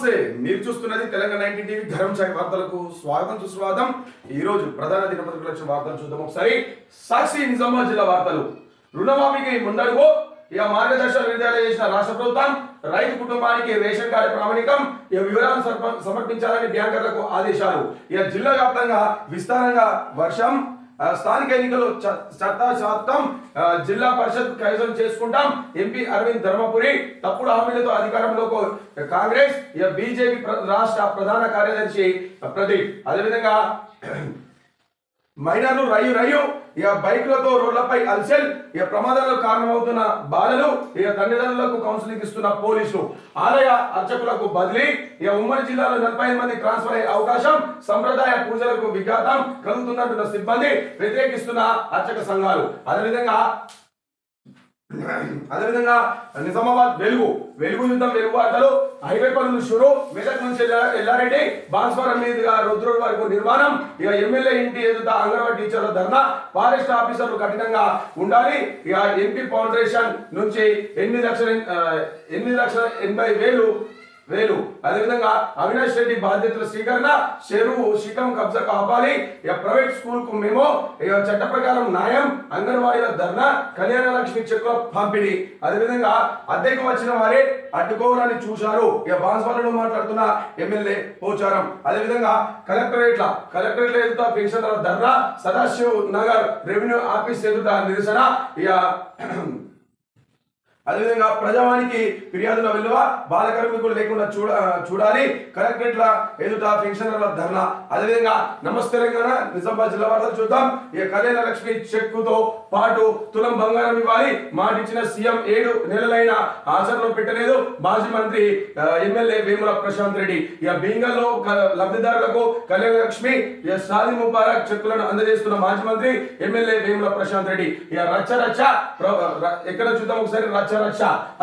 నమస్తే మీరు చూస్తున్నది తెలంగాణ 19 టీవీ గరం ఛాయ్ వార్తలకు స్వాగతం సుస్వాగతం। ఈ రోజు ప్రధాన దినపత్రికల నుంచి వార్తలు చూద్దాం ఒకసారి। సాక్షి నిజామాబాద్ జిల్లా వార్తలు। రుణమాఫీకి ముందడుగు ఇక మార్గదర్శకాలు విడుదల చేసిన రాష్ట్ర ప్రభుత్వం రైతు కుటుంబానికి రేషన్ కార్డు ప్రామాణికం ఇక వివరాలను సమర్పించాలని బ్యాంకర్లకు ఆదేశాలు। ఇక జిల్లా వ్యాప్తంగా విస్తారంగా వర్షం స్థానిక ఎన్నికలు చట్టం జిల్లా పరిషత్ కైవసం చేసుకుంటాం ఎంపీ అరవింద్ ధర్మపురి తప్పుడు హామీలతో అధికారంలోకి కాంగ్రెస్ ఇక బీజేపీ రాష్ట్ర ప్రధాన కార్యదర్శి ప్రదీప్ అదేవిధంగా మైనర్లు రయ్యు ఇక బైకులతో రోడ్లపై అల్సెల్ ఇక ప్రమాదాలకు కారణమవుతున్న బాలలు ఇక తల్లిదండ్రులకు కౌన్సిలింగ్ ఇస్తున్న పోలీసులు ఆలయ అర్చకులకు బదిలీ ఇక ఉమ్మడి జిల్లాలో 45 మంది ట్రాన్స్ఫర్ అయ్యే అవకాశం సంప్రదాయ పూజలకు విఘాతం కలుగుతున్నట్టున్న సిబ్బంది వ్యతిరేకిస్తున్న అర్చక సంఘాలు అదేవిధంగా నిజామాబాద్ వెలుగు యుద్ధం వెలుగు వార్తలు హైవే పనులు షురు మెదక్ నుంచి ఎల్లారెడ్డి బాన్స్వరం మీదుగా రుద్రుడు వరకు నిర్మాణం ఇక ఎమ్మెల్యే ఇంటి ఎదుట అంగన్వాడీ టీచర్ల ధర్నా ఫారెస్ట్ ఆఫీసర్లు కఠినంగా ఉండాలి ఇక ఎంపీ ఫౌండేషన్ నుంచి 8,80,000 అదేవిధంగా అవినాష్ రెడ్డి బాధ్యతల స్వీకరణ చెరువు శిఖం కబ్జాకు ఆపాలి ఇక ప్రైవేట్ స్కూల్ కు మేము ఇక చట్ట ప్రకారం న్యాయం అంగన్వాడీల ధర్నా కళ్యాణ లక్ష్మి చెక్కుల పంపిణీ అదేవిధంగా అద్దెకు వచ్చిన వారే అడ్డుకోవాలని చూశారు ఇక బాన్స్వాడలో మాట్లాడుతున్న ఎమ్మెల్యే పోచారం అదేవిధంగా కలెక్టరేట్ల ఎదుట పెన్షనర్ల ధర్నా సదాశివ్ నగర్ రెవెన్యూ ఆఫీస్ ఎదుట నిరసన ఇక అదేవిధంగా ప్రజావానికి ఫిర్యాదుల విలువ బాల కార్మికులు లేకుండా చూడాలి కలెక్టరేట్ల ఎదుట పెన్షనర్ల ధర్నా అదేవిధంగా నమస్తే తెలంగాణ నిజామాబాద్ జిల్లా వార్తలు చూద్దాం ఇక కళ్యాణ లక్ష్మి చెక్కుతో పాటు తులం బంగారం ఇవ్వాలి మాటిచ్చిన సీఎం 7 నెలలైన ఆచరణలో పెట్టలేదు మాజీ మంత్రి ఎమ్మెల్యే వేముల ప్రశాంత్ రెడ్డి ఇక బీంగల్లో లబ్ధిదారులకు కళ్యాణ లక్ష్మి ఇక షాదీ ముబారక్ చెక్కులను అందజేస్తున్న మాజీ మంత్రి ఎమ్మెల్యే వేముల ప్రశాంత్ రెడ్డి ఇక రచ్చ ఎక్కడ చూద్దాం ఒకసారి రచ్చ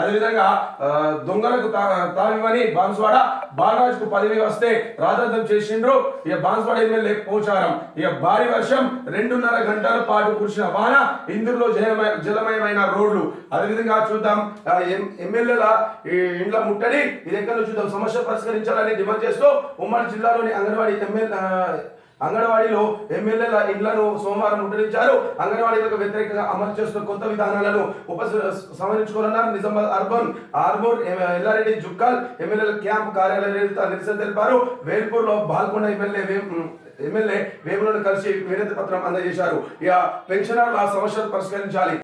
అదేవిధంగా దొంగలకు తావివని బాన్స్వాడ బాలరాజుకు పదవి వస్తే రాజాంతం చేసిండ్రు ఇక బాన్స్వాడ ఎమ్మెల్యే పోచారం ఇక భారీ వర్షం 2.5 గంటల పాటు కురిసిన వాన ఇందులో జలమయమైన రోడ్లు అదేవిధంగా చూద్దాం ఎమ్మెల్యేల ఇండ్ల ముట్టడి ఇది ఎక్కడ చూద్దాం సమస్య పరిష్కరించాలని డిమాండ్ చేస్తూ ఉమ్మడి జిల్లాలోని అంగన్వాడీలో ఎమ్మెల్యేల ఇండ్లను సోమవారం ముట్టడించారు అంగన్వాడీలకు వ్యతిరేకంగా అమలు చేస్తున్న కొత్త విధానాలను ఉపసంహరించుకోవాలన్నారు నిజామాబాద్ అర్బన్ ఆర్మూర్ ఎల్లారెడ్డి జుక్కల్ ఎమ్మెల్యేల క్యాంప్ కార్యాలయం నిరసన తెలిపారు వేల్పూర్లో బాల్కొండ ఎమ్మెల్యే వేములను కలిసి వినతి పత్రం అందజేశారు ఇక పెన్షనర్ల సమస్యలు పరిష్కరించాలి